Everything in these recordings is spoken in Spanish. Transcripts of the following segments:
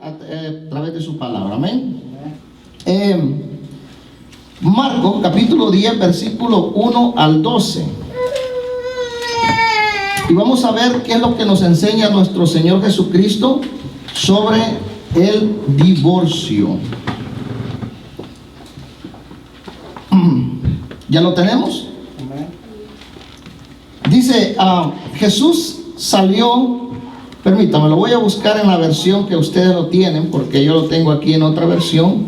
a través de su palabra. Amén. Marcos capítulo 10 versículo 1 al 12. Y vamos a ver qué es lo que nos enseña nuestro Señor Jesucristo sobre el divorcio. ¿Ya lo tenemos? Dice, Jesús salió, permítame, lo voy a buscar en la versión que ustedes lo tienen, porque yo lo tengo aquí en otra versión,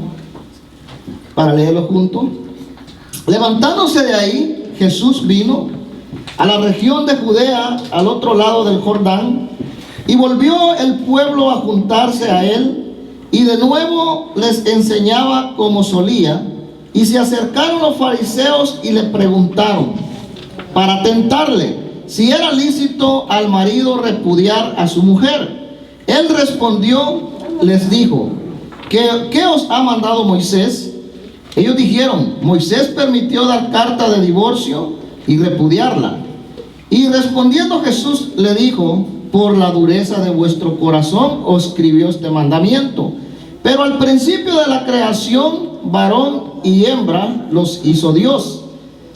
para leerlo junto. Levantándose de ahí, Jesús vino a la región de Judea, al otro lado del Jordán, y volvió el pueblo a juntarse a él, y de nuevo les enseñaba como solía. Y se acercaron los fariseos y le preguntaron, para tentarle, si era lícito al marido repudiar a su mujer. Él respondió, les dijo, ¿qué os ha mandado Moisés? Ellos dijeron, Moisés permitió dar carta de divorcio y repudiarla. Y respondiendo Jesús le dijo, por la dureza de vuestro corazón os escribió este mandamiento. Pero al principio de la creación, varón y hembra los hizo Dios.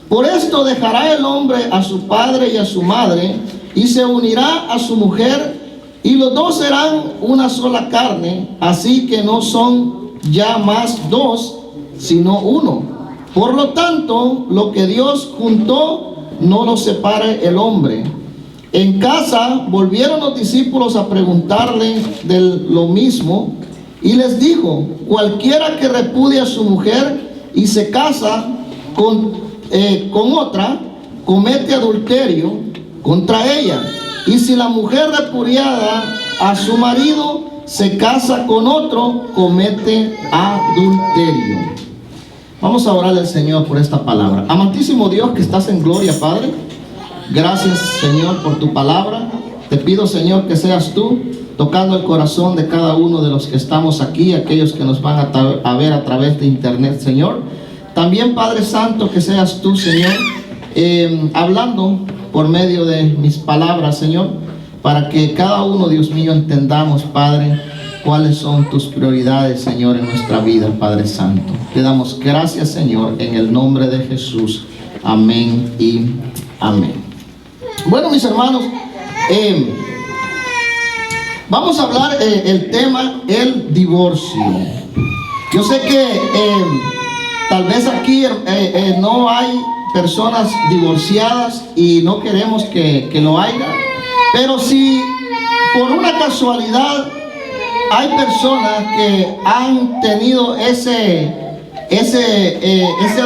Por esto dejará el hombre a su padre y a su madre, y se unirá a su mujer, y los dos serán una sola carne. Así que no son ya más dos, sino uno. Por lo tanto, lo que Dios juntó, no lo separe el hombre. En casa volvieron los discípulos a preguntarle de lo mismo, y les dijo, cualquiera que repudie a su mujer y se casa con otra, comete adulterio contra ella. Y si la mujer repudiada a su marido se casa con otro, comete adulterio. Vamos a orarle al Señor por esta palabra. Amantísimo Dios que estás en gloria, Padre, gracias, Señor, por tu palabra. Te pido, Señor, que seas tú tocando el corazón de cada uno de los que estamos aquí, aquellos que nos van a ver a través de internet, Señor. También, Padre Santo, que seas tú, Señor, hablando por medio de mis palabras, Señor, para que cada uno, Dios mío, entendamos, Padre, cuáles son tus prioridades, Señor, en nuestra vida, Padre Santo. Te damos gracias, Señor, en el nombre de Jesús. Amén y amén. Bueno, mis hermanos, vamos a hablar el tema, el divorcio. Yo sé que tal vez aquí no hay personas divorciadas y no queremos que lo haya, pero si por una casualidad hay personas que han tenido ese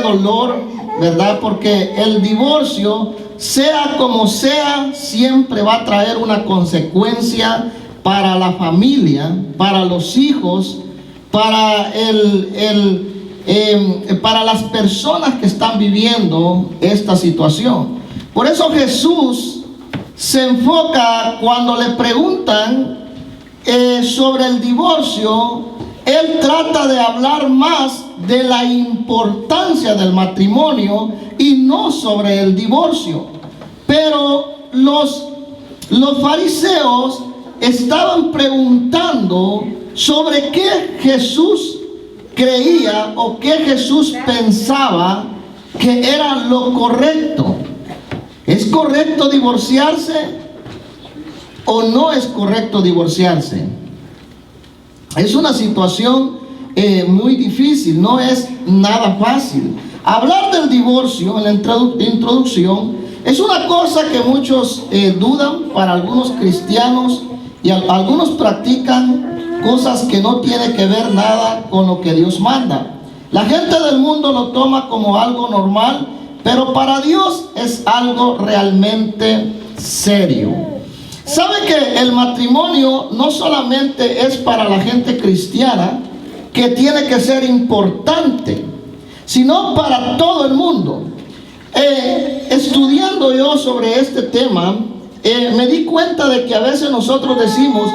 dolor, ¿verdad? Porque el divorcio, sea como sea, siempre va a traer una consecuencia para la familia, para los hijos, para para las personas que están viviendo esta situación. Por eso Jesús se enfoca cuando le preguntan sobre el divorcio. Él trata de hablar más de la importancia del matrimonio y no sobre el divorcio. Pero los fariseos estaban preguntando sobre qué Jesús creía o qué Jesús pensaba que era lo correcto. ¿Es correcto divorciarse o no es correcto divorciarse? Es una situación muy difícil, no es nada fácil. Hablar del divorcio en la introducción es una cosa que muchos dudan. Para algunos cristianos, y algunos practican cosas que no tienen que ver nada con lo que Dios manda. La gente del mundo lo toma como algo normal, pero para Dios es algo realmente serio. ¿Sabe que el matrimonio no solamente es para la gente cristiana, que tiene que ser importante, sino para todo el mundo? Estudiando yo sobre este tema, me di cuenta de que a veces nosotros decimos,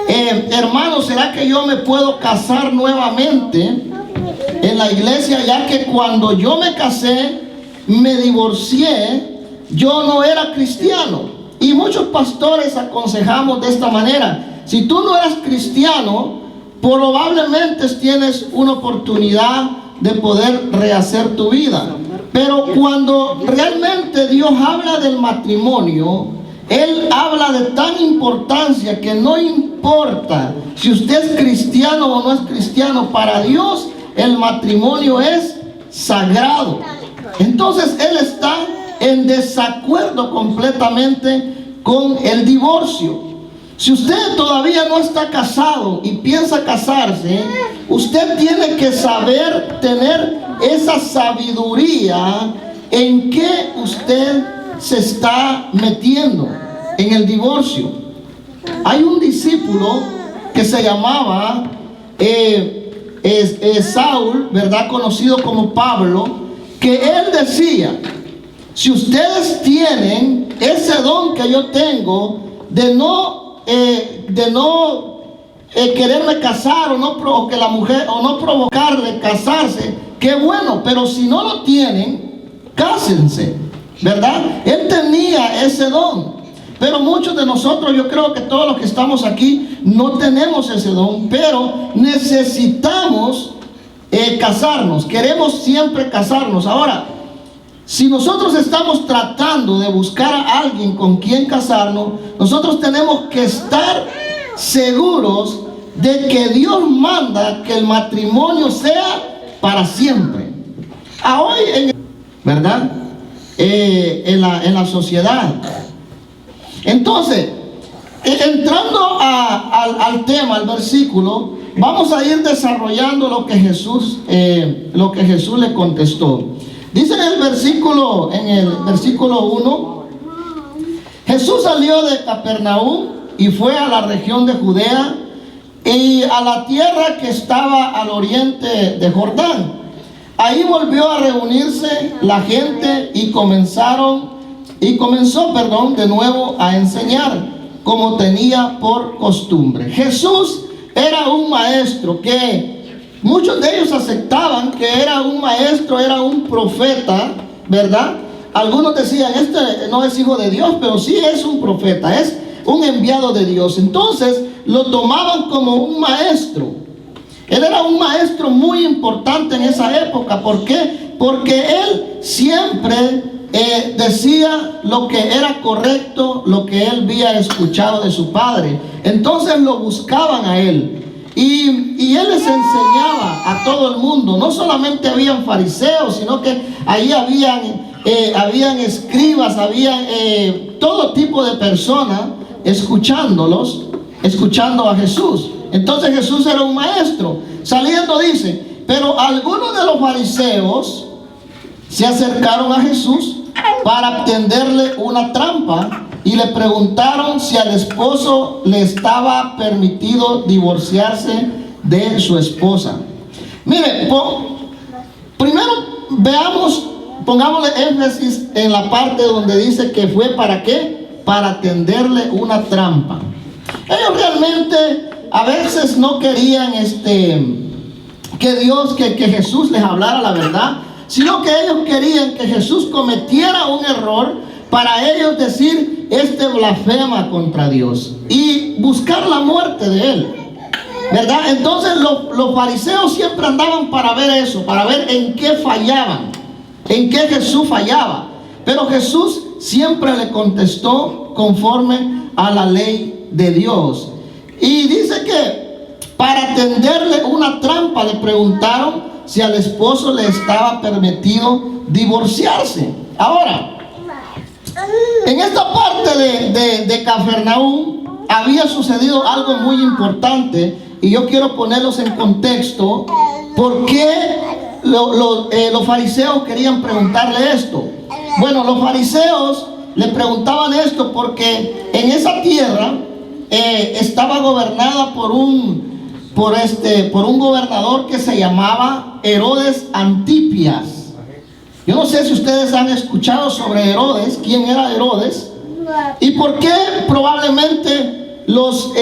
hermano, ¿será que yo me puedo casar nuevamente en la iglesia? Ya que cuando yo me casé, me divorcié, yo no era cristiano. Y muchos pastores aconsejamos de esta manera: si tú no eras cristiano, probablemente tienes una oportunidad de poder rehacer tu vida. Pero cuando realmente Dios habla del matrimonio, Él habla de tan importancia que no importa si usted es cristiano o no es cristiano, para Dios el matrimonio es sagrado. Entonces Él está en desacuerdo completamente con el divorcio. Si usted todavía no está casado y piensa casarse, usted tiene que saber tener esa sabiduría en que usted se está metiendo en el divorcio. Hay un discípulo que se llamaba Saúl, ¿verdad? Conocido como Pablo, que él decía: si ustedes tienen ese don que yo tengo de no quererme casar o que la mujer, o no provocarle casarse, qué bueno, pero si no lo tienen, cásense, ¿verdad? Él tenía ese don, pero muchos de nosotros, yo creo que todos los que estamos aquí, no tenemos ese don, pero necesitamos casarnos, queremos siempre casarnos. Ahora, si nosotros estamos tratando de buscar a alguien con quien casarnos, nosotros tenemos que estar seguros de que Dios manda que el matrimonio sea para siempre. Hoy, ¿verdad? En la sociedad. Entonces, entrando al tema, al versículo, vamos a ir desarrollando lo que Jesús le contestó. Dice en el versículo 1, Jesús salió de Capernaum y fue a la región de Judea y a la tierra que estaba al oriente de Jordán. Ahí volvió a reunirse la gente y comenzó de nuevo a enseñar, como tenía por costumbre. Jesús era un maestro que muchos de ellos aceptaban que era un maestro, era un profeta, ¿verdad? Algunos decían: este no es hijo de Dios, pero sí es un profeta, es un enviado de Dios. Entonces lo tomaban como un maestro. Él era un maestro muy importante en esa época. ¿Por qué? Porque él siempre decía lo que era correcto, lo que él había escuchado de su padre. Entonces lo buscaban a él. Y él les enseñaba a todo el mundo. No solamente habían fariseos, sino que ahí habían escribas, habían todo tipo de personas escuchando a Jesús. Entonces Jesús era un maestro. Saliendo dice: pero algunos de los fariseos se acercaron a Jesús para tenderle una trampa y le preguntaron si al esposo le estaba permitido divorciarse de su esposa. Mire, primero pongámosle énfasis en la parte donde dice que fue ¿para qué? Para tenderle una trampa. Ellos realmente a veces no querían que Jesús les hablara la verdad, sino que ellos querían que Jesús cometiera un error para ellos decir: este blasfema contra Dios, y buscar la muerte de él, ¿verdad? Entonces los fariseos siempre andaban para ver eso, para ver en qué fallaban, en qué Jesús fallaba. Pero Jesús siempre le contestó conforme a la ley de Dios. Y dice que para tenderle una trampa le preguntaron si al esposo le estaba permitido divorciarse. Ahora, en esta parte de Capernaum había sucedido algo muy importante, y yo quiero ponerlos en contexto. ¿Por qué los fariseos querían preguntarle esto? Bueno, los fariseos le preguntaban esto porque en esa tierra estaba gobernada por un gobernador que se llamaba Herodes Antipas. Yo no sé si ustedes han escuchado sobre Herodes, quién era Herodes, y por qué probablemente los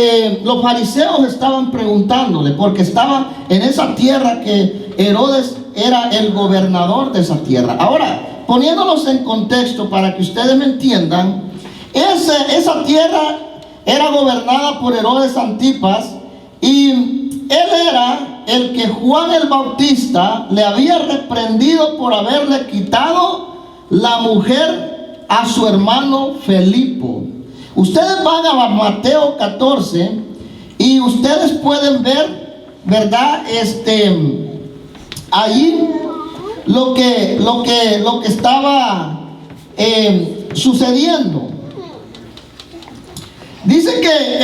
fariseos estaban preguntándole, porque estaba en esa tierra que Herodes era el gobernador de esa tierra. Ahora, poniéndolos en contexto para que ustedes me entiendan, esa tierra era gobernada por Herodes Antipas, y él el que Juan el Bautista le había reprendido por haberle quitado la mujer a su hermano Felipo. Ustedes van a Mateo 14 y ustedes pueden ver, ¿verdad? Allí lo que estaba sucediendo. Dice que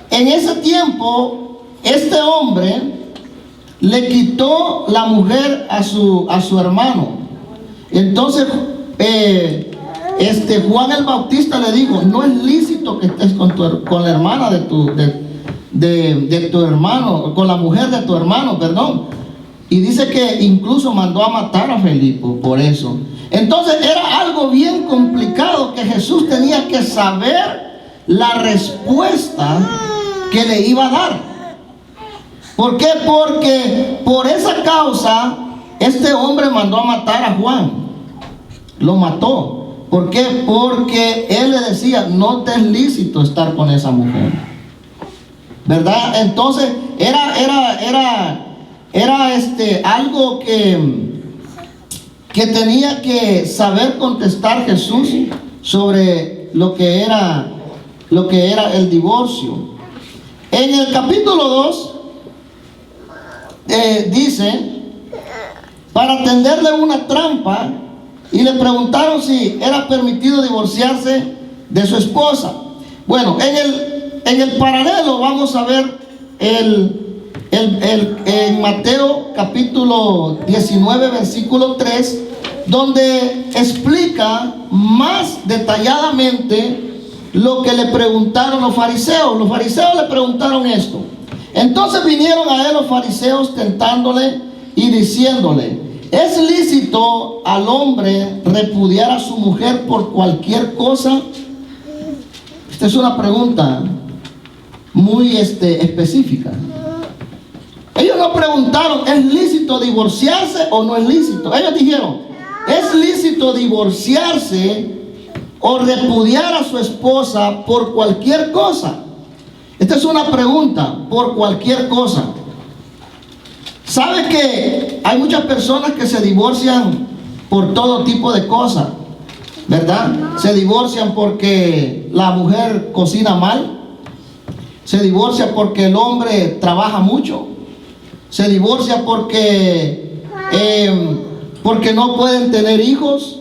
en ese tiempo este hombre le quitó la mujer a su hermano. Entonces Juan el Bautista le dijo: no es lícito que estés con la hermana de tu hermano, con la mujer de tu hermano, perdón. Y dice que incluso mandó a matar a Felipo por eso. Entonces era algo bien complicado, que Jesús tenía que saber la respuesta que le iba a dar. ¿Por qué? Porque por esa causa este hombre mandó a matar a Juan. Lo mató. ¿Por qué? Porque él le decía: no te es lícito estar con esa mujer, ¿verdad? Entonces era algo que tenía que saber contestar Jesús sobre lo que era el divorcio. En el capítulo 2 dice: para tenderle una trampa, y le preguntaron si era permitido divorciarse de su esposa. Bueno, en el paralelo vamos a ver en Mateo capítulo 19 versículo 3, donde explica más detalladamente lo que le preguntaron los fariseos. Los fariseos le preguntaron esto. Entonces vinieron a él los fariseos tentándole y diciéndole: ¿es lícito al hombre repudiar a su mujer por cualquier cosa? Esta es una pregunta muy específica. Ellos no preguntaron: ¿es lícito divorciarse o no es lícito? Ellos dijeron: ¿es lícito divorciarse o repudiar a su esposa por cualquier cosa? Esta es una pregunta: por cualquier cosa. ¿Sabe que hay muchas personas que se divorcian por todo tipo de cosas, ¿verdad? Se divorcian porque la mujer cocina mal, se divorcia porque el hombre trabaja mucho, se divorcia porque no pueden tener hijos,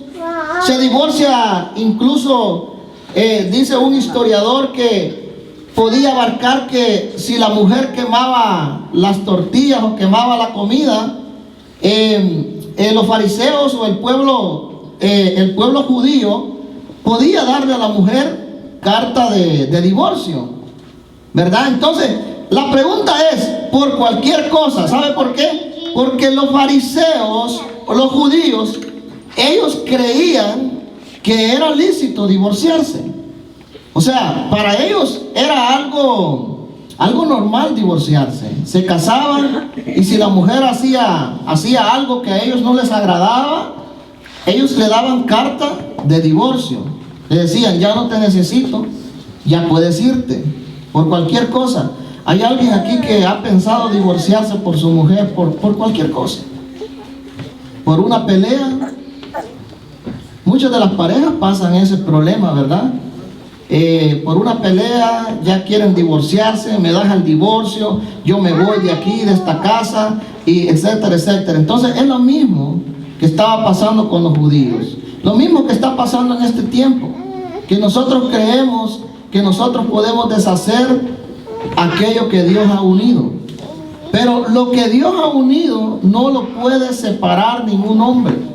se divorcia incluso, dice un historiador que podía abarcar que si la mujer quemaba las tortillas o quemaba la comida, los fariseos o el pueblo judío podía darle a la mujer carta de divorcio, ¿verdad? Entonces la pregunta es: por cualquier cosa. ¿Sabe por qué? Porque los fariseos o los judíos, ellos creían que era lícito divorciarse. O sea, para ellos era algo normal divorciarse. Se casaban y si la mujer hacía algo que a ellos no les agradaba, ellos le daban carta de divorcio. Le decían: ya no te necesito, ya puedes irte, por cualquier cosa. ¿Hay alguien aquí que ha pensado divorciarse por su mujer por cualquier cosa? ¿Por una pelea? Muchas de las parejas pasan ese problema, ¿verdad? Por una pelea ya quieren divorciarse, me das el divorcio, yo me voy de aquí, de esta casa, y etcétera, etcétera. Entonces es lo mismo que estaba pasando con los judíos, lo mismo que está pasando en este tiempo, que nosotros creemos que nosotros podemos deshacer aquello que Dios ha unido, pero lo que Dios ha unido no lo puede separar ningún hombre.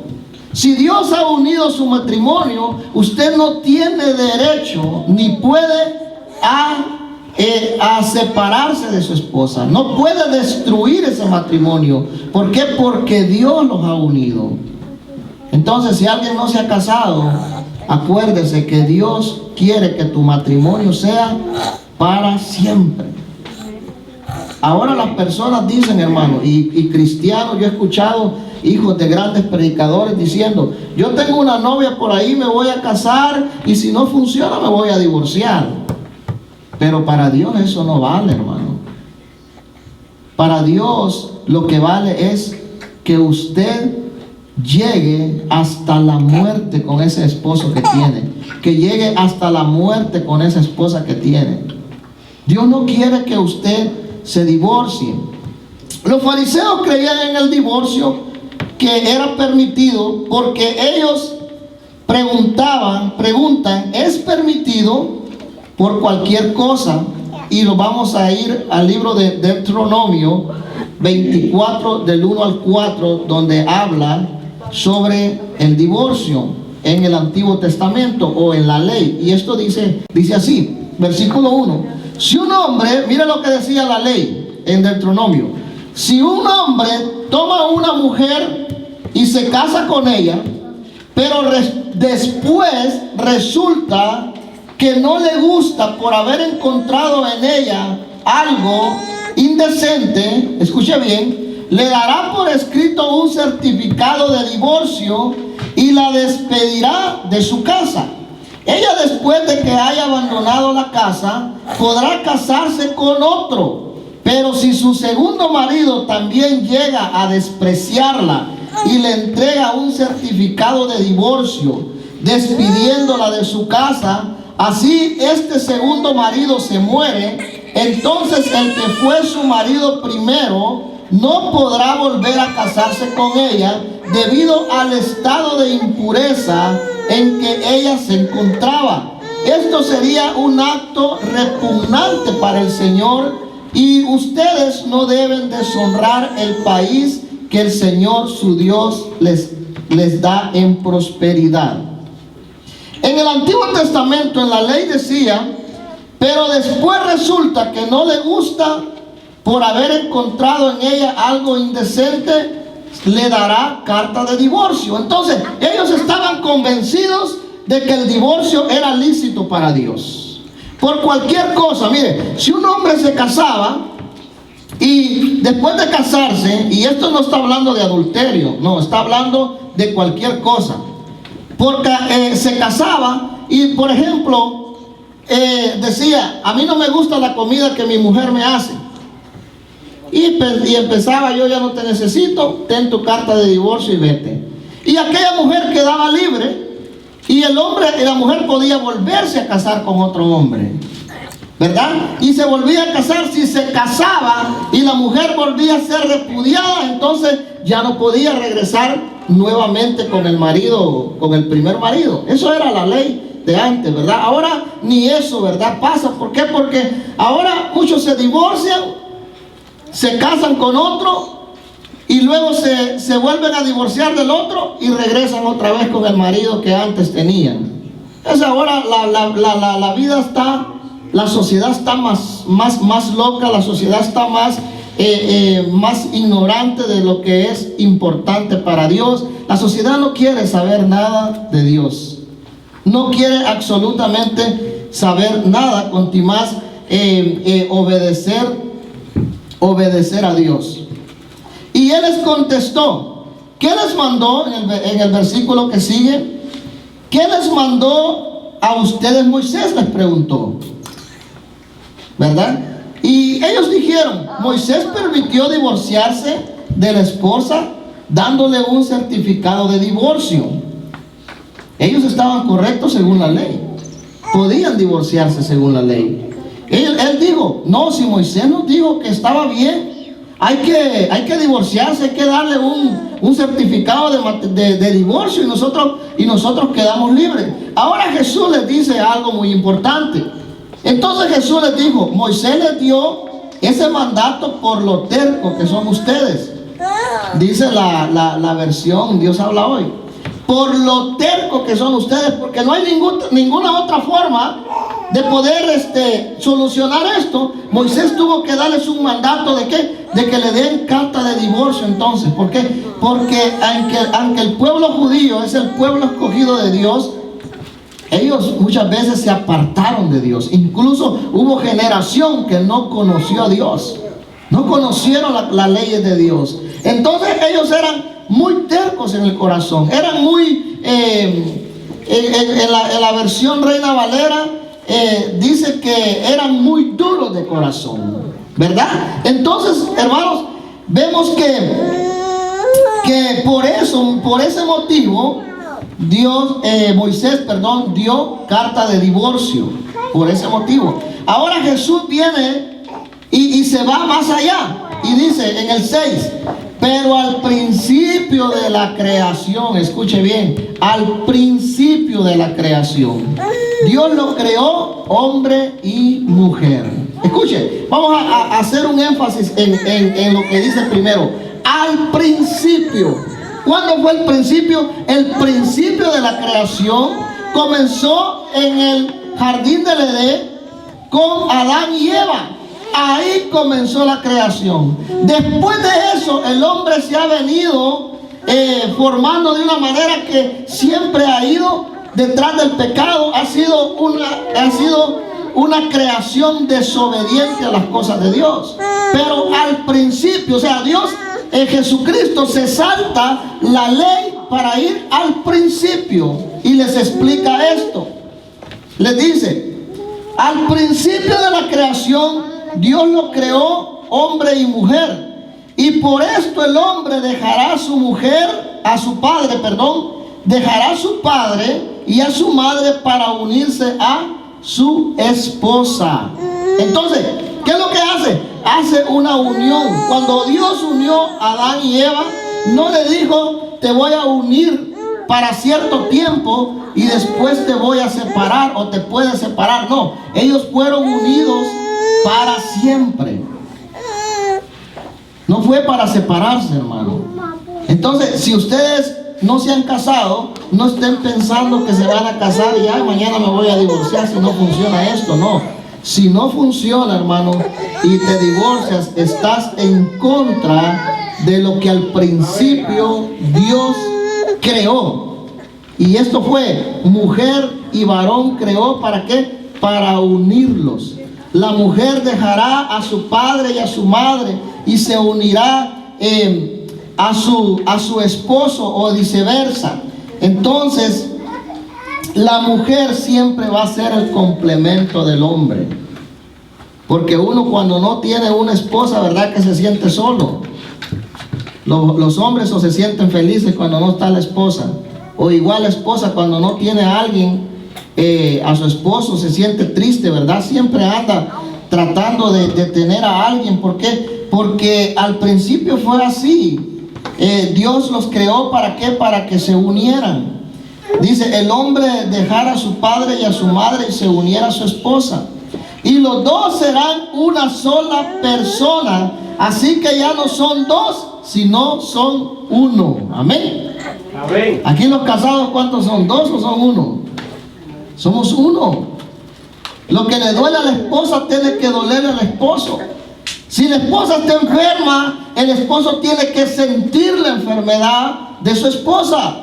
Si Dios ha unido su matrimonio, usted no tiene derecho ni puede a separarse de su esposa. No puede destruir ese matrimonio. ¿Por qué? Porque Dios los ha unido. Entonces, si alguien no se ha casado, acuérdese que Dios quiere que tu matrimonio sea para siempre. Ahora las personas dicen, hermano, y cristianos, yo he escuchado hijos de grandes predicadores diciendo: yo tengo una novia por ahí, me voy a casar, y si no funciona me voy a divorciar. Pero para Dios eso no vale, hermano. Para Dios lo que vale es que usted llegue hasta la muerte con ese esposo que tiene, que llegue hasta la muerte con esa esposa que tiene. Dios no quiere que usted se divorcie. Los fariseos creían en el divorcio, que era permitido, porque ellos preguntan, ¿es permitido por cualquier cosa? Y lo vamos a ir al libro de Deuteronomio 24 del 1 al 4, donde habla sobre el divorcio en el Antiguo Testamento o en la ley. Y esto dice así, versículo 1: si un hombre, mire lo que decía la ley en Deuteronomio, si un hombre toma una mujer y se casa con ella, pero después resulta que no le gusta por haber encontrado en ella algo indecente, escuche bien, le dará por escrito un certificado de divorcio y la despedirá de su casa. Ella, después de que haya abandonado la casa, podrá casarse con otro, pero si su segundo marido también llega a despreciarla y le entrega un certificado de divorcio, despidiéndola de su casa, así este segundo marido se muere, entonces el que fue su marido primero no podrá volver a casarse con ella debido al estado de impureza en que ella se encontraba. Esto sería un acto repugnante para el Señor, y ustedes no deben deshonrar el país que el Señor su Dios les da en prosperidad. En el Antiguo Testamento, en la ley decía, pero después resulta que no le gusta por haber encontrado en ella algo indecente, le dará carta de divorcio. Entonces, ellos estaban convencidos de que el divorcio era lícito para Dios. Por cualquier cosa, mire, si un hombre se casaba y después de casarse, y esto no está hablando de adulterio, no, está hablando de cualquier cosa, porque se casaba y, por ejemplo, decía, a mí no me gusta la comida que mi mujer me hace, y empezaba, yo ya no te necesito, ten tu carta de divorcio y vete. Y aquella mujer quedaba libre, y el hombre y la mujer podía volverse a casar con otro hombre, ¿verdad? Y se volvía a casar. Si se casaba y la mujer volvía a ser repudiada, entonces ya no podía regresar nuevamente con el marido, con el primer marido. Eso era la ley de antes, ¿verdad? Ahora ni eso, ¿verdad? Pasa. ¿Por qué? Porque ahora muchos se divorcian, se casan con otro y luego se vuelven a divorciar del otro y regresan otra vez con el marido que antes tenían. Es ahora la vida está, la sociedad está más loca, la sociedad está más ignorante de lo que es importante para Dios. La sociedad no quiere saber nada de Dios, no quiere absolutamente saber nada, más obedecer a Dios. Y él les contestó, ¿qué les mandó? En el versículo que sigue, ¿qué les mandó a ustedes Moisés? Les preguntó, ¿verdad? Y ellos dijeron, Moisés permitió divorciarse de la esposa dándole un certificado de divorcio. Ellos estaban correctos según la ley, podían divorciarse según la ley. Él dijo, no, si Moisés nos dijo que estaba bien, hay que divorciarse, hay que darle un certificado de divorcio, y nosotros quedamos libres. Ahora Jesús les dice algo muy importante. Entonces Jesús les dijo, Moisés les dio ese mandato por lo terco que son ustedes. Dice la versión Dios habla hoy, por lo terco que son ustedes, porque no hay ninguna otra forma de poder solucionar esto. Moisés tuvo que darles un mandato de ¿qué? De que le den carta de divorcio. Entonces, ¿por qué? Porque aunque el pueblo judío es el pueblo escogido de Dios, ellos muchas veces se apartaron de Dios. Incluso hubo generación que no conoció a Dios, no conocieron las leyes de Dios. Entonces ellos eran muy tercos en el corazón, eran muy en la versión Reina Valera, dice que eran muy duros de corazón, ¿verdad? Entonces, hermanos, vemos que por ese motivo, Moisés dio carta de divorcio, por ese motivo. Ahora Jesús viene y se va más allá, y dice en el 6, pero al principio de la creación, escuche bien, al principio de la creación, Dios lo creó hombre y mujer. Escuche, vamos a hacer un énfasis en lo que dice primero. Al principio. ¿Cuándo fue el principio? El principio de la creación comenzó en el jardín del Edén con Adán y Eva. Ahí comenzó la creación. Después de eso, el hombre se ha venido formando de una manera que siempre ha ido detrás del pecado. Ha sido una creación desobediente a las cosas de Dios. Pero al principio, o sea, Dios en Jesucristo se salta la ley para ir al principio, y les explica esto. Les dice: al principio de la creación Dios lo creó hombre y mujer, y por esto el hombre dejará a su padre y a su madre para unirse a su esposa. Entonces, ¿qué es lo que hace? Hace una unión. Cuando Dios unió a Adán y Eva, no le dijo: te voy a unir para cierto tiempo y después te voy a separar o te puedes separar. No, ellos fueron unidos para siempre. No fue para separarse, hermano. Entonces, si ustedes no se han casado, no estén pensando que se van a casar y ya mañana me voy a divorciar si no funciona esto. No. Si no funciona, hermano, y te divorcias, estás en contra de lo que al principio Dios creó. Y esto fue: mujer y varón creó, ¿para qué? Para unirlos. La mujer dejará a su padre y a su madre y se unirá a su esposo, o viceversa. Entonces, la mujer siempre va a ser el complemento del hombre, porque uno cuando no tiene una esposa, ¿verdad?, que se siente solo. Los hombres o se sienten felices cuando no está la esposa, o igual la esposa cuando no tiene a alguien, a su esposo, se siente triste, ¿verdad? Siempre anda tratando de tener a alguien. ¿Por qué? Porque al principio fue así. Dios los creó, ¿para qué? Para que se unieran. Dice: el hombre dejara a su padre y a su madre y se uniera a su esposa, y los dos serán una sola persona. Así que ya no son dos, sino son uno. Amén. Amén. Aquí los casados, ¿cuántos son? ¿Dos o son uno? Somos uno. Lo que le duele a la esposa tiene que dolerle al esposo. Si la esposa está enferma, el esposo tiene que sentir la enfermedad de su esposa.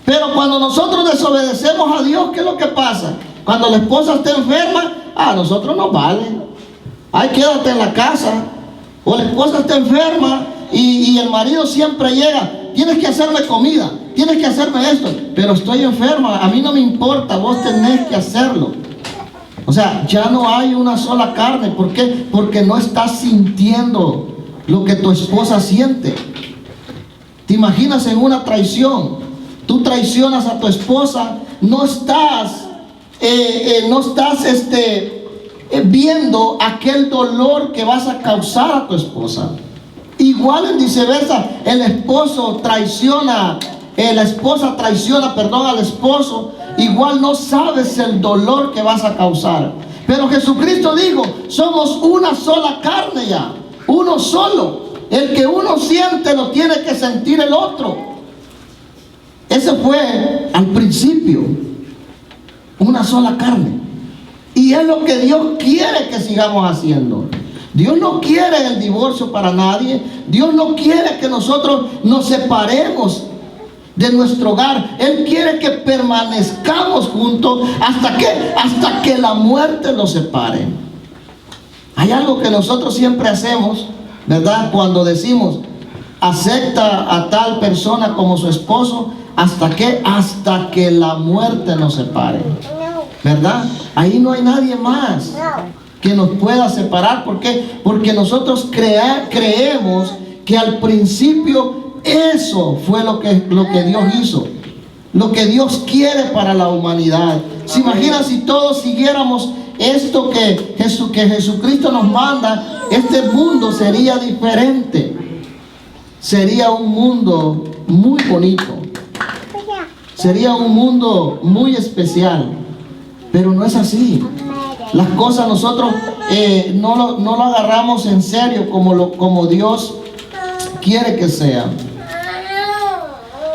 Pero cuando nosotros desobedecemos a Dios, ¿qué es lo que pasa? Cuando la esposa está enferma, a nosotros nos vale. Ay, quédate en la casa. O la esposa está enferma y el marido siempre llega: tienes que hacerme comida, tienes que hacerme esto. Pero estoy enferma, a mí no me importa, vos tenés que hacerlo. O sea, ya no hay una sola carne. ¿Por qué? Porque no estás sintiendo lo que tu esposa siente. ¿Te imaginas en una traición? Tú traicionas a tu esposa, no estás viendo aquel dolor que vas a causar a tu esposa. Igual en viceversa, la esposa traiciona al esposo. Igual no sabes el dolor que vas a causar. Pero Jesucristo dijo: somos una sola carne ya, uno solo. El que uno siente lo tiene que sentir el otro. Ese fue al principio, una sola carne. Y es lo que Dios quiere que sigamos haciendo. Dios no quiere el divorcio para nadie. Dios no quiere que nosotros nos separemos de nuestro hogar. Él quiere que permanezcamos juntos hasta que la muerte nos separe. Hay algo que nosotros siempre hacemos, ¿verdad? Cuando decimos: acepta a tal persona como su esposo, hasta que la muerte nos separe. ¿verdad? Ahí no hay nadie más que nos pueda separar. ¿Por qué? Porque nosotros creemos que al principio eso fue lo que Dios hizo, lo que Dios quiere para la humanidad. ¿Se imaginan si todos siguiéramos esto que Jesucristo nos manda? Este mundo sería diferente. Sería un mundo muy bonito. Sería un mundo muy especial. Pero no es así. Las cosas nosotros no lo agarramos en serio como Dios quiere que sea.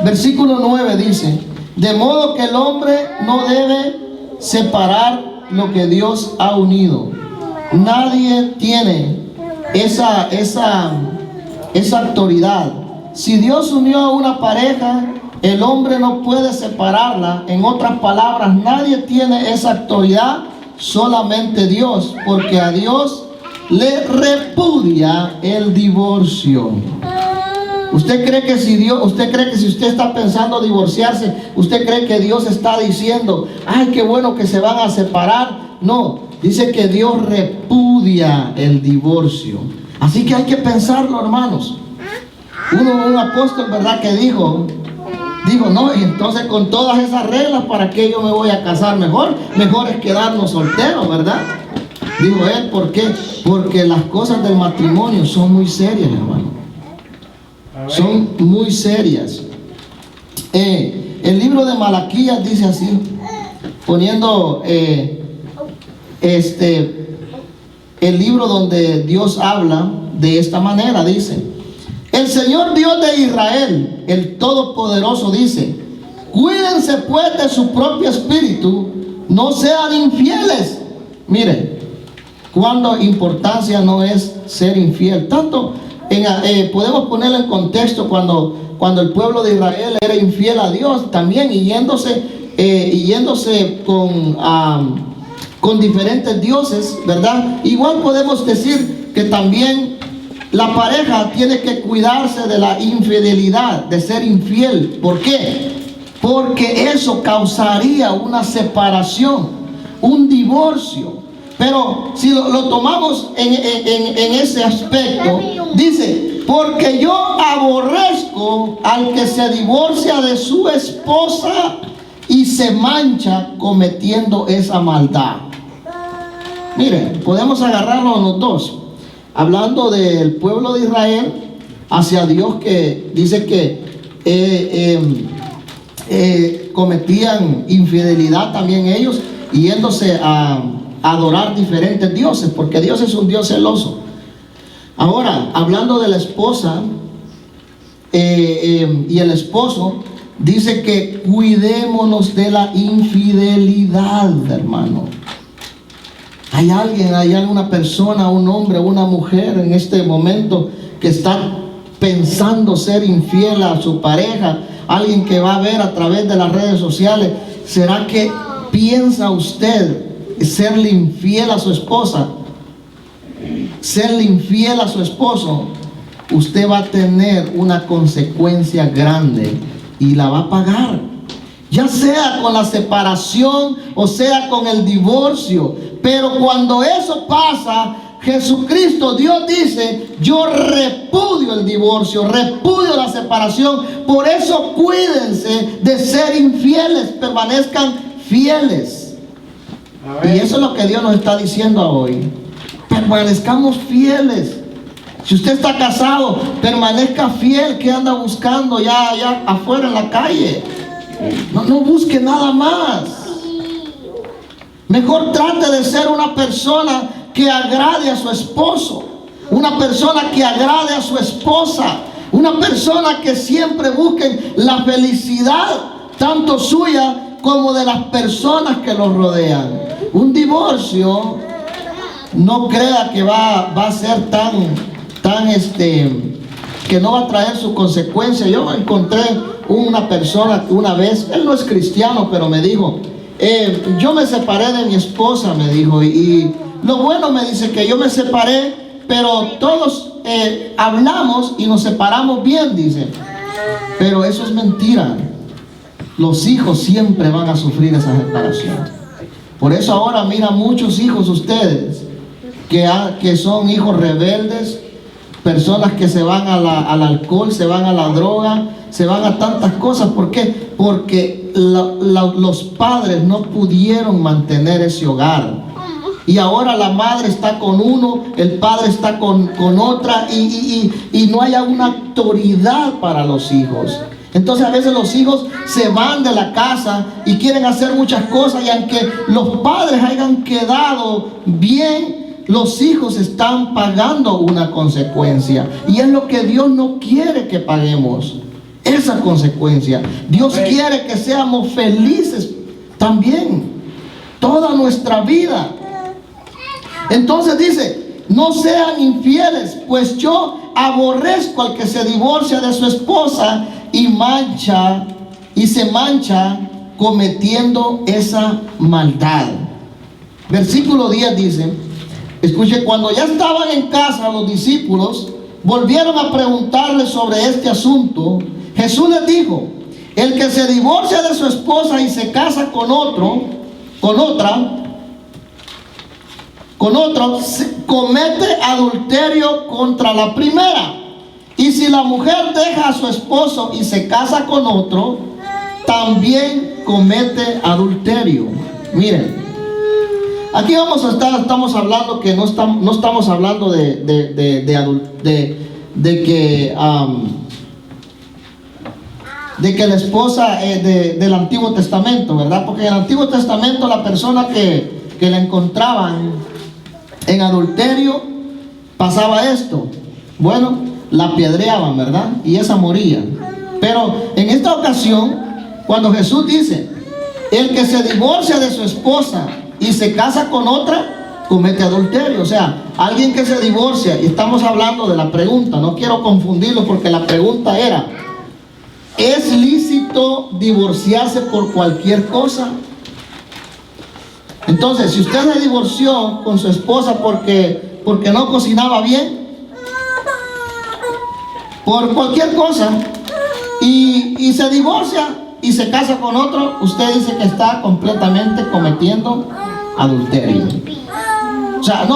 Versículo 9 dice: de modo que el hombre no debe separar lo que Dios ha unido. Nadie tiene esa autoridad. Si Dios unió a una pareja, el hombre no puede separarla. En otras palabras, nadie tiene esa autoridad, solamente Dios, porque a Dios le repudia el divorcio. ¿Usted cree que si usted está pensando divorciarse, usted cree que Dios está diciendo, ay, qué bueno que se van a separar? No, dice que Dios repudia el divorcio. Así que hay que pensarlo, hermanos. Un apóstol, ¿verdad?, que dijo, no, y entonces con todas esas reglas, ¿para qué yo me voy a casar? Mejor es quedarnos solteros, ¿verdad? Dijo él, ¿por qué? Porque las cosas del matrimonio son muy serias, hermano. Son muy serias. El libro de Malaquías dice así, poniendo el libro donde Dios habla de esta manera, dice: el Señor Dios de Israel, el Todopoderoso, dice: cuídense pues de su propio espíritu, no sean infieles. Miren, cuánta importancia no es ser infiel. Tanto podemos ponerlo en contexto cuando el pueblo de Israel era infiel a Dios también, y yéndose con diferentes dioses, ¿verdad? Igual podemos decir que también la pareja tiene que cuidarse de la infidelidad, de ser infiel. ¿Por qué? Porque eso causaría una separación, un divorcio. Pero si lo tomamos en ese aspecto, dice: porque yo aborrezco al que se divorcia de su esposa y se mancha cometiendo esa maldad. Miren, podemos agarrarnos los dos. Hablando del pueblo de Israel hacia Dios, que dice que cometían infidelidad también ellos, yéndose a adorar diferentes dioses, porque Dios es un Dios celoso. Ahora, hablando de la esposa y el esposo, dice que cuidémonos de la infidelidad, hermano. Hay alguna persona, un hombre, una mujer en este momento que está pensando ser infiel a su pareja, alguien que va a ver a través de las redes sociales. ¿Será que piensa usted serle infiel a su esposa? Serle infiel a su esposo, usted va a tener una consecuencia grande y la va a pagar, ya sea con la separación o sea con el divorcio. Pero cuando eso pasa, Jesucristo, Dios dice: yo repudio el divorcio, repudio la separación. Por eso cuídense de ser infieles, permanezcan fieles. Y eso es lo que Dios nos está diciendo hoy. Permanezcamos fieles. Si usted está casado, permanezca fiel. ¿Qué anda buscando ya afuera en la calle? No busque nada más. Mejor trate de ser una persona que agrade a su esposo, una persona que agrade a su esposa, una persona que siempre busque la felicidad, tanto suya como de las personas que los rodean. Un divorcio, no crea que va a ser que no va a traer su consecuencia. Yo encontré una persona que una vez, él no es cristiano, pero me dijo: yo me separé de mi esposa, me dijo, y lo bueno, me dice, que yo me separé, pero todos hablamos y nos separamos bien, dice. Pero eso es mentira. Los hijos siempre van a sufrir esa separación. Por eso ahora mira muchos hijos ustedes que son hijos rebeldes, personas que se van al alcohol, se van a la droga, se van a tantas cosas. ¿Por qué? Porque los padres no pudieron mantener ese hogar. Y ahora la madre está con uno, el padre está con otra, y no hay una autoridad para los hijos. Entonces a veces los hijos se van de la casa y quieren hacer muchas cosas, y aunque los padres hayan quedado bien, los hijos están pagando una consecuencia. Y es lo que Dios no quiere que paguemos, esa consecuencia. Dios quiere que seamos felices también toda nuestra vida. Entonces dice: no sean infieles, pues yo aborrezco al que se divorcia de su esposa y se mancha cometiendo esa maldad. Versículo 10 dice, escuche: cuando ya estaban en casa, los discípulos volvieron a preguntarle sobre este asunto. Jesús les dijo: el que se divorcia de su esposa y se casa con otra, comete adulterio contra la primera. Y si la mujer deja a su esposo y se casa con otro, también comete adulterio. Miren, aquí estamos hablando que no estamos hablando de que la esposa del Antiguo Testamento, ¿verdad? Porque en el Antiguo Testamento la persona que la encontraban en adulterio pasaba esto. Bueno, la apedreaban, ¿verdad? Y esa moría. Pero en esta ocasión, cuando Jesús dice: el que se divorcia de su esposa y se casa con otra, comete adulterio. O sea, alguien que se divorcia, y estamos hablando de la pregunta, no quiero confundirlo porque la pregunta era: ¿es lícito divorciarse por cualquier cosa? Entonces, si usted se divorció con su esposa porque no cocinaba bien, por cualquier cosa, y se divorcia y se casa con otro, usted dice que está completamente cometiendo adulterio. O sea,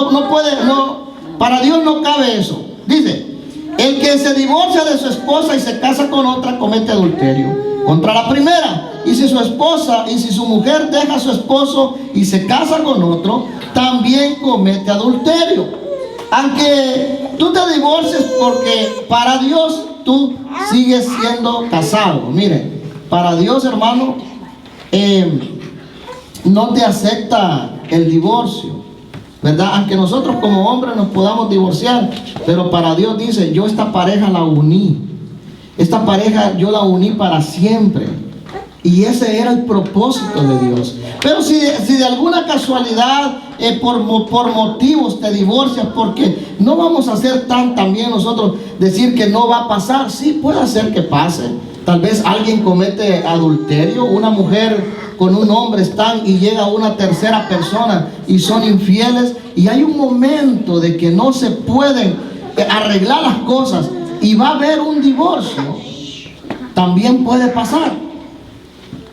para Dios no cabe eso. Dice: el que se divorcia de su esposa y se casa con otra, comete adulterio contra la primera. Y si su mujer deja a su esposo y se casa con otro, también comete adulterio. Aunque tú te divorcies, porque para Dios tú sigues siendo casado. Miren, para Dios, hermano, no te acepta el divorcio, ¿verdad? Aunque nosotros como hombres nos podamos divorciar, pero para Dios dice: yo esta pareja la uní. Esta pareja yo la uní para siempre. Y ese era el propósito de Dios. Pero si de alguna casualidad, por motivos te divorcias, porque no vamos a hacer también nosotros decir que no va a pasar. Sí, puede ser que pase. Tal vez alguien comete adulterio, una mujer con un hombre están y llega una tercera persona y son infieles, y hay un momento de que no se pueden arreglar las cosas y va a haber un divorcio. También puede pasar.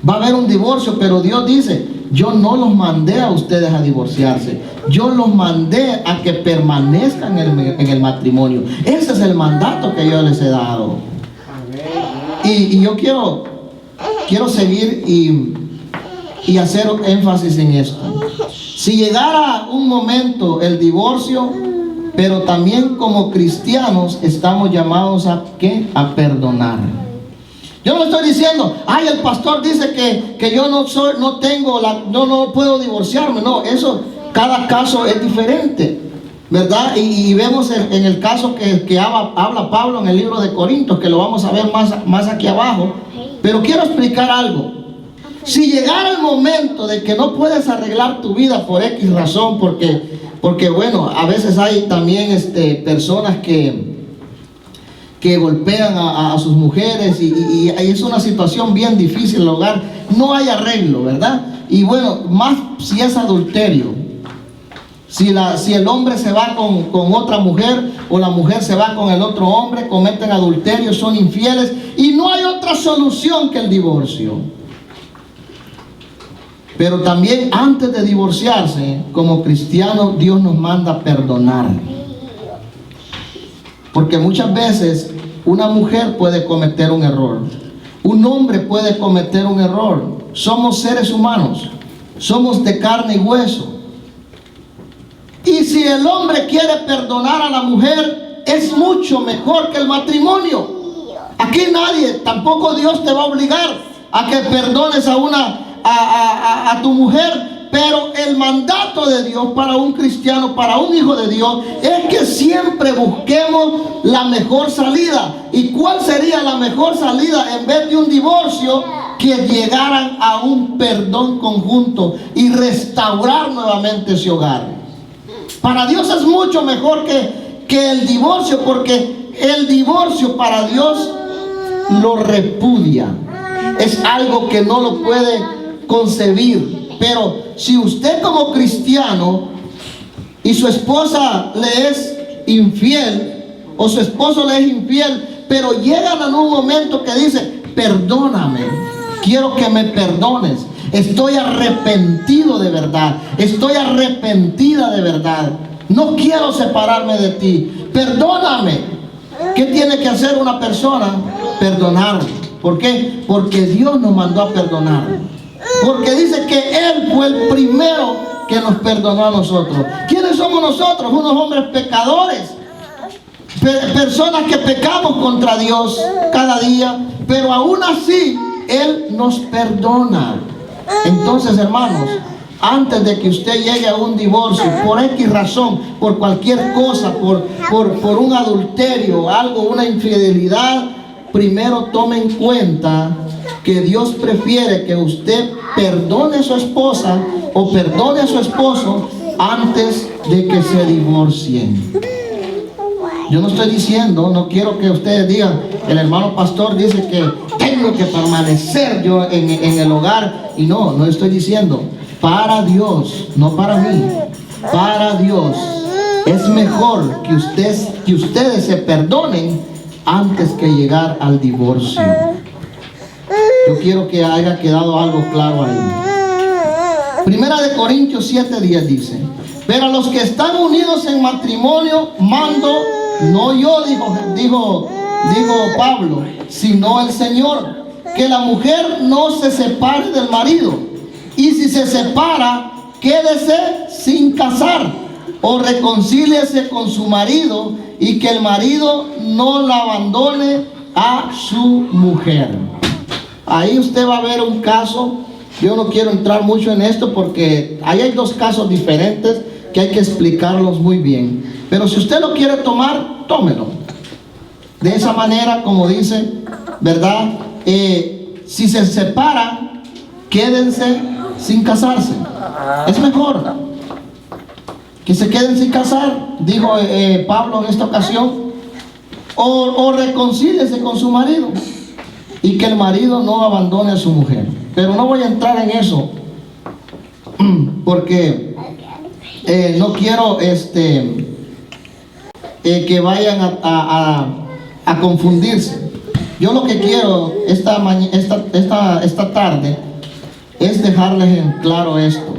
Va a haber un divorcio, pero Dios dice: yo no los mandé a ustedes a divorciarse, yo los mandé a que permanezcan en el matrimonio. Ese es el mandato que yo les he dado. Y yo quiero seguir y hacer énfasis en esto. Si llegara un momento el divorcio, pero también como cristianos estamos llamados a ¿qué? A perdonar. Yo no estoy diciendo: ay, el pastor dice que yo no puedo divorciarme. No, eso, cada caso es diferente, ¿verdad? Y vemos en el caso que habla Pablo en el libro de Corintios, que lo vamos a ver más aquí abajo. Pero quiero explicar algo. Si llegara el momento de que no puedes arreglar tu vida por X razón, porque bueno, a veces hay también personas que golpean a sus mujeres, y es una situación bien difícil en el hogar, no hay arreglo, ¿verdad? Y bueno, más si es adulterio, si el hombre se va con otra mujer, o la mujer se va con el otro hombre, cometen adulterio, son infieles, y no hay otra solución que el divorcio. Pero también antes de divorciarse, como cristianos, Dios nos manda perdonar. Porque muchas veces una mujer puede cometer un error. Un hombre puede cometer un error. Somos seres humanos. Somos de carne y hueso. Y si el hombre quiere perdonar a la mujer, es mucho mejor que el matrimonio. Aquí nadie, tampoco Dios te va a obligar a que perdones a tu mujer, pero el mandato de Dios para un cristiano, para un hijo de Dios, es que siempre busquemos la mejor salida. ¿Y cuál sería la mejor salida en vez de un divorcio? Que llegaran a un perdón conjunto y restaurar nuevamente ese hogar. Para Dios es mucho mejor que el divorcio, porque el divorcio para Dios lo repudia. Es algo que no lo puede concebir. Pero si usted como cristiano y su esposa le es infiel, o su esposo le es infiel, pero llegan a un momento que dice: perdóname, quiero que me perdones, estoy arrepentido de verdad, estoy arrepentida de verdad, no quiero separarme de ti, perdóname. ¿Qué tiene que hacer una persona? Perdonar. ¿Por qué? Porque Dios nos mandó a perdonar. Porque dice que Él fue el primero que nos perdonó a nosotros. ¿Quiénes somos nosotros? Unos hombres pecadores, personas que pecamos contra Dios cada día, pero aún así Él nos perdona. Entonces, hermanos, antes de que usted llegue a un divorcio, por X razón, por cualquier cosa, por un adulterio, algo, una infidelidad, primero tome en cuenta que Dios prefiere que usted perdone a su esposa o perdone a su esposo antes de que se divorcien. Yo no estoy diciendo, no quiero que ustedes digan: el hermano pastor dice que tengo que permanecer yo en el hogar. Y no estoy diciendo. Para Dios, no para mí, para Dios es mejor que ustedes se perdonen antes que llegar al divorcio. Yo quiero que haya quedado algo claro ahí. Primera de Corintios 7:10 dice: pero a los que están unidos en matrimonio mando, no yo, dijo Pablo, sino el Señor, que la mujer no se separe del marido. Y si se separa, quédese sin casar, o reconcíliese con su marido, y que el marido no la abandone a su mujer. Ahí usted va a ver un caso. Yo no quiero entrar mucho en esto porque ahí hay dos casos diferentes que hay que explicarlos muy bien. Pero si usted lo quiere tomar, tómelo. De esa manera, como dice, ¿verdad? Si se separan, quédense sin casarse. Es mejor que se queden sin casar, dijo Pablo en esta ocasión, o reconcíliese con su marido y que el marido no abandone a su mujer. Pero no voy a entrar en eso porque no quiero que vayan a confundirse. Yo lo que quiero esta tarde es dejarles en claro esto: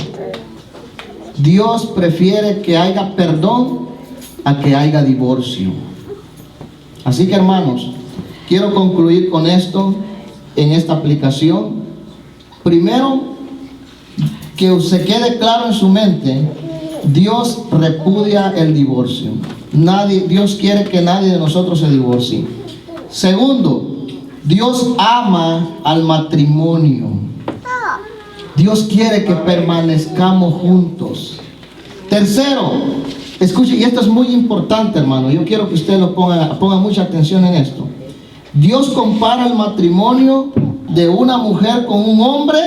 Dios prefiere que haya perdón a que haya divorcio. Así que, hermanos, quiero concluir con esto en esta aplicación. Primero, que se quede claro en su mente: Dios repudia el divorcio. Dios quiere que nadie de nosotros se divorcie. Segundo, Dios ama al matrimonio. Dios quiere que permanezcamos juntos. Tercero, escuche, y esto es muy importante, hermano. Yo quiero que usted lo ponga mucha atención en esto. Dios compara el matrimonio de una mujer con un hombre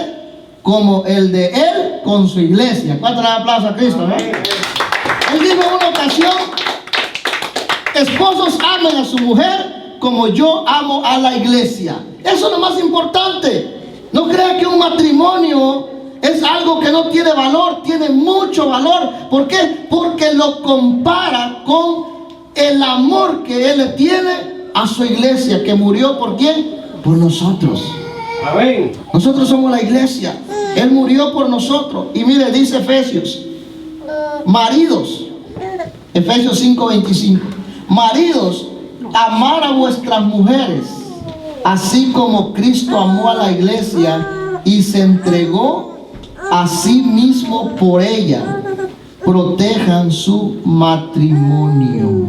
como el de él con su iglesia. ¿Cuánto le da aplauso a Cristo? Él dijo en una ocasión: esposos, amen a su mujer como yo amo a la iglesia. Eso es lo más importante. No crea que un matrimonio es algo que no tiene valor. Tiene mucho valor. ¿Por qué? Porque lo compara con el amor que Él le tiene a su iglesia, que murió ¿por quién? Por nosotros. Amén. Nosotros somos la iglesia. Él murió por nosotros. Y mire, dice Efesios, maridos, Efesios 5:25, maridos, amar a vuestras mujeres, así como Cristo amó a la iglesia y se entregó a sí mismo por ella. Protejan su matrimonio.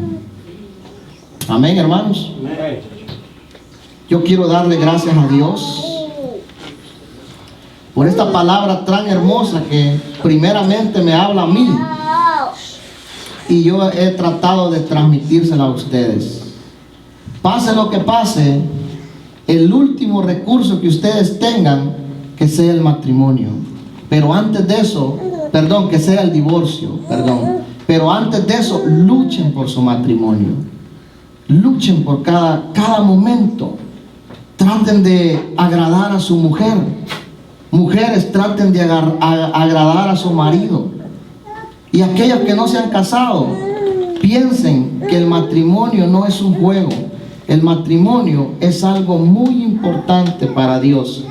Amén, hermanos. Yo quiero darle gracias a Dios por esta palabra tan hermosa que primeramente me habla a mí, y yo he tratado de transmitírsela a ustedes. Pase lo que pase, el último recurso que ustedes tengan, que sea el matrimonio. Pero antes de eso, que sea el divorcio, pero antes de eso, luchen por su matrimonio. Luchen por cada momento. Traten de agradar a su mujer. Mujeres, traten de agradar a su marido. Y aquellos que no se han casado, piensen que el matrimonio no es un juego. El matrimonio es algo muy importante para Dios.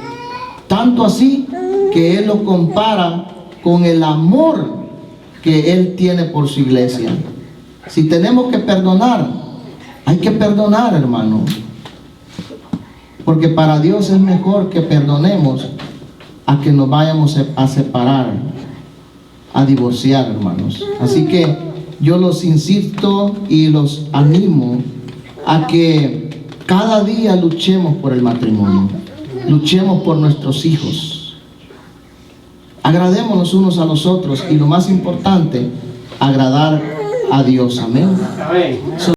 Tanto así que Él lo compara con el amor que Él tiene por su iglesia. Si tenemos que perdonar, hay que perdonar, hermano. Porque para Dios es mejor que perdonemos a que nos vayamos a separar, a divorciar, hermanos. Así que yo los insisto y los animo a que cada día luchemos por el matrimonio. Luchemos por nuestros hijos. Agradémonos unos a los otros y lo más importante, agradar a Dios. Amén.